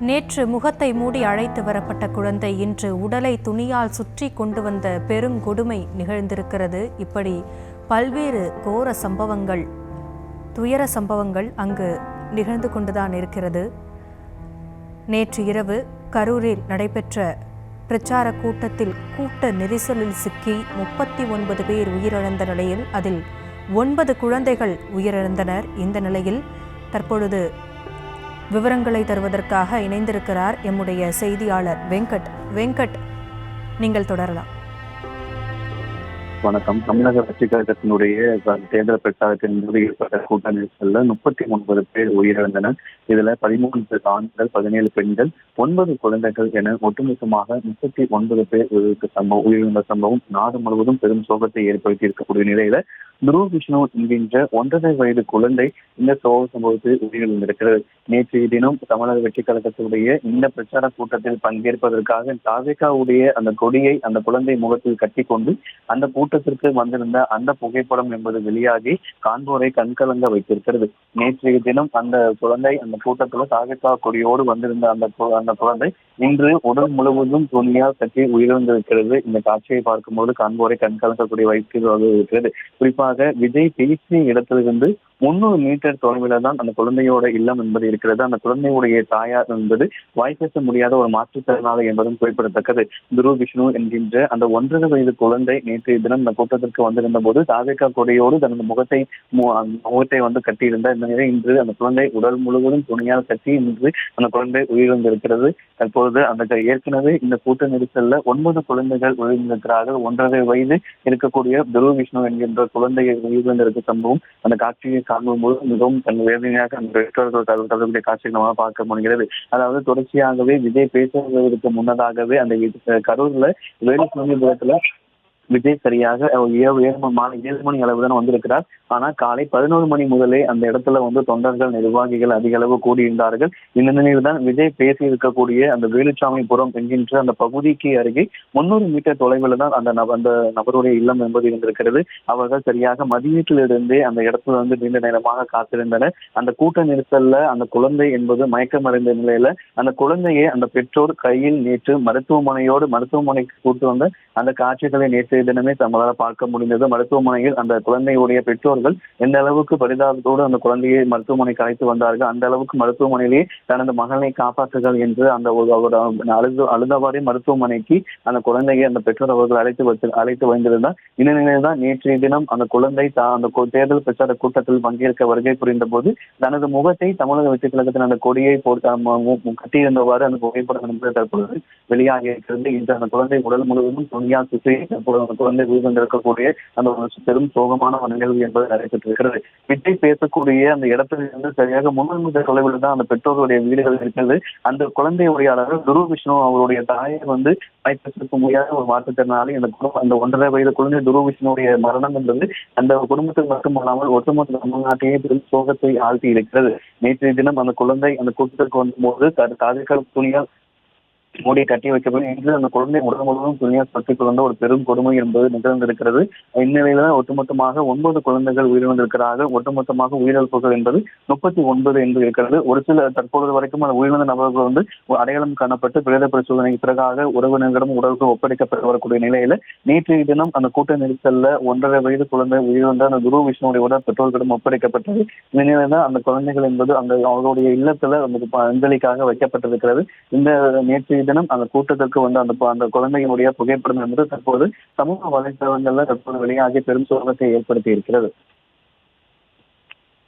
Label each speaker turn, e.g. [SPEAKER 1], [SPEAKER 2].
[SPEAKER 1] நேற்று முகத்தை மூடி அழைத்து வரப்பட்ட குழந்தை இன்று உடலை துணியால் சுற்றி கொண்டு வந்த பெருங்கொடுமை நிகழ்ந்திருக்கிறது. இப்படி பல்வேறு கோர சம்பவங்கள், துயர சம்பவங்கள் அங்கு நிகழ்ந்து கொண்டுதான் இருக்கிறது. நேற்று இரவு கரூரில் நடைபெற்ற பிரச்சார கூட்டத்தில் கூட்ட நெரிசலில் சிக்கி 39 பேர் உயிரிழந்த நிலையில் அதில் 9 குழந்தைகள் உயிரிழந்தனர். இந்த நிலையில் தற்பொழுது விவரங்களை தருவதற்காக இணைந்திருக்கிறார் எம்முடைய செய்தியாளர் வெங்கட். நீங்கள் தொடரலாம்.
[SPEAKER 2] வணக்கம். தமிழக வெற்றிக் கழகத்தினுடைய தேர்தல் பிரச்சாரத்தின் போது ஏற்பட்ட கூட்ட நெரிசல்ல 39 பேர் உயிரிழந்தனர். இதுல 13 ஆண்கள், 17 பெண்கள், 9 குழந்தைகள் என ஒட்டுமொத்தமாக 39 பேர் உயிரிழந்த சம்பவம் நாடு முழுவதும் பெரும் சோகத்தை ஏற்படுத்தி இருக்கக்கூடிய நிலையில துருவ் விஷ்ணு என்கின்ற 1.5 வயது குழந்தை இந்த சோக சம்பவத்தில் உயிரிழந்திருக்கிறது. நேற்றைய தினம் தமிழக வெற்றிக் கழகத்தினுடைய இந்த பிரச்சார கூட்டத்தில் பங்கேற்பதற்காக தாவேகாவுடைய அந்த கொடியை அந்த குழந்தை முகத்தில் கட்டி கொண்டு அந்த கூட்டத்திற்கு வந்திருந்த அந்த புகைப்படம் என்பது வெளியாகி காண்போரை கண்கலங்க வைத்திருக்கிறது. நேற்றைய தினம் அந்த குழந்தை அந்த கூட்டத்துல தாவேகா கொடியோடு வந்திருந்த அந்த குழந்தை இன்று உடல் முழுவதும் துணியால் கட்டி உயிரிழந்திருக்கிறது. இந்த காட்சியை பார்க்கும்போது காண்போரை கண்கலங்கக்கூடிய வைக்கிறது இருக்கிறது. குறிப்பாக விஜய் பேசிய இடத்திலிருந்து 300 மீட்டர் தொலைவில் தான் அந்த குழந்தையோட இல்லம் என்பது இருக்கிறது. அந்த குழந்தையுடைய தாயார் என்பது வாய்ப்பேச முடியாத ஒரு மாற்றுத்திறனாளி என்பதும் குறிப்பிடத்தக்கது. துருவ் விஷ்ணு என்கின்ற அந்த 1.5 வயது குழந்தை நேற்றைய தினம் இந்த கூட்டத்திற்கு வந்திருந்த போது தாவேகா கொடியோடு தனது முகத்தை வந்து கட்டியிருந்த இந்த நிலை இன்று அந்த குழந்தை உடல் முழுவதும் துணியால் கட்டி இன்று அந்த குழந்தை உயிரிழந்திருக்கிறது. தற்போது அந்த ஏற்கனவே இந்த கூட்ட நெரிசல்ல 9 குழந்தைகள் உயிரிழந்திருக்கிறார்கள். 1.5 வயது இருக்கக்கூடிய துருவ் விஷ்ணு என்கின்ற குழந்தையை உயிரிழந்திருக்க சம்பவம் அந்த காட்சியை காணும்போது மிகவும் தன் வேதனையாக அந்த பெற்றோர்கள் கலக்கூடிய காட்சியை நம்மளால் பார்க்க முடிகிறது. அதாவது தொடர்ச்சியாகவே விஜய் பேசுவதற்கு முன்னதாகவே அந்த கரூர்ல வேலுசாமிபுரத்துல விஜய் சரியாக மாலை 7 மணி அளவு தான் வந்திருக்கிறார். ஆனால் காலை 11 மணி முதலே அந்த இடத்துல வந்து தொண்டர்கள், நிர்வாகிகள் அதிக அளவு கூடியிருந்தார்கள். இந்த நிலையில் தான் விஜய் பேசி இருக்கக்கூடிய அந்த வேலுசாமிபுரம் என்கின்ற அந்த பகுதிக்கு அருகே 300 மீட்டர் தொலைவில் தான் அந்த நபருடைய இல்லம் என்பது இருந்திருக்கிறது. அவர்கள் சரியாக மதியீட்டிலிருந்தே அந்த இடத்துல வந்து நீண்ட நேரமாக காத்திருந்தனர். அந்த கூட்ட நெரிசல்ல அந்த குழந்தை என்பது மயக்கமடைந்த நிலையில அந்த குழந்தையை அந்த பெற்றோர் கையில் நேற்று மருத்துவமனைக்கு கூட்டு வந்த அந்த காட்சிகளை நேற்றைய தினமே நம்மளால் பார்க்க முடிந்தது. மருத்துவமனையில் அந்த குழந்தையுடைய பெற்றோர்கள் எந்த அளவுக்கு பரிதாபத்தோடு அந்த குழந்தையை மருத்துவமனைக்கு அழைத்து வந்தார்கள், அந்த அளவுக்கு மருத்துவமனையிலேயே தனது மகனை காப்பாற்றுகள் என்று அந்த அழுதவாரி மருத்துவமனைக்கு அந்த குழந்தையை அந்த பெற்றோர் அவர்கள் அழைத்து வந்திருந்தார். இந்த நிலையில் தான் நேற்றைய தினம் அந்த குழந்தை அந்த தேர்தல் பிரச்சார கூட்டத்தில் பங்கேற்க வருகை புரிந்த போது தனது முகத்தை தமிழக வெற்றிக் கழகத்தின் அந்த கொடியை கட்டியிருந்தவாறு அந்த புகைப்படம் என்பது தற்பொழுது வெளியாகி இருக்கிறது. இன்று அந்த குழந்தை உடல் முழுவதும் துணியால் சுற்றி தற்போது அந்த குழந்தை உயிரிழந்திருக்கக்கூடிய அந்த பெரும் சோகமான நிகழ்வு என்பது நடைபெற்றிருக்கிறது. விஜய் பேசக்கூடிய அந்த இடத்திலிருந்து சரியாக 300 மீட்டர் தொலைவில் தான் அந்த பெற்றோர்களுடைய வீடுகள் இருக்கிறது. அந்த குழந்தையுடைய அளவில் துருவ் விஷ்ணு அவருடைய தாயை வந்து வாய்ப்பேசிருக்க முடியாத ஒரு மாற்றுத்திறனாளி. அந்த 1.5 வயது குழந்தை துருவ் விஷ்ணுடைய மரணம் என்பது அந்த குடும்பத்தில் மட்டுமல்லாமல் ஒட்டுமொத்த தமிழ்நாட்டையே பெரும் சோகத்தை ஆழ்த்தி இருக்கிறது. நேற்றைய தினம் அந்த குழந்தை அந்த கூட்டத்திற்கு வந்தபோது தாவேகா துணியால் மூடி கட்டி வைக்கப்படும். இன்று அந்த குழந்தை உடல் முழுவதும் துணியால் பற்றிக் கொண்ட ஒரு பெரும் கொடுமை என்பது நிகழ்ந்திருக்கிறது. இந்நிலையில ஒட்டுமொத்தமாக 9 குழந்தைகள் உயிரிழந்திருக்கிறார்கள். ஒட்டுமொத்தமாக உயிரிழப்புகள் என்பது 39 என்று இருக்கிறது. ஒரு சில தற்பொழுது வரைக்கும் அந்த உயிரிழந்த நபர்கள் வந்து அடையாளம் காணப்பட்டு பிரேத பரிசோதனைக்கு பிறகாக உறவினர்களிடம் உடலுக்கு ஒப்படைக்கப்பட்டு வரக்கூடிய நிலையில நேற்றைய தினம் அந்த கூட்ட நெரிசல்ல 1.5 வயது குழந்தை உயிரிழந்த அந்த துருவ் விஷ்ணுடைய உடல் பெற்றோர்களிடம் ஒப்படைக்கப்பட்டது. இந்த நிலையில தான் அந்த குழந்தைகள் என்பது அவருடைய இல்லத்துல அஞ்சலிக்காக வைக்கப்பட்டிருக்கிறது. இந்த நேற்றைய தினம் அந்த கூட்டத்திற்கு வந்து அந்த குழந்தையினுடைய புகைப்படம் என்பது தற்போது சமூக வலைதளங்கள்ல தற்போது வெளியாகி பெரும் சோகத்தை ஏற்படுத்தி இருக்கிறது.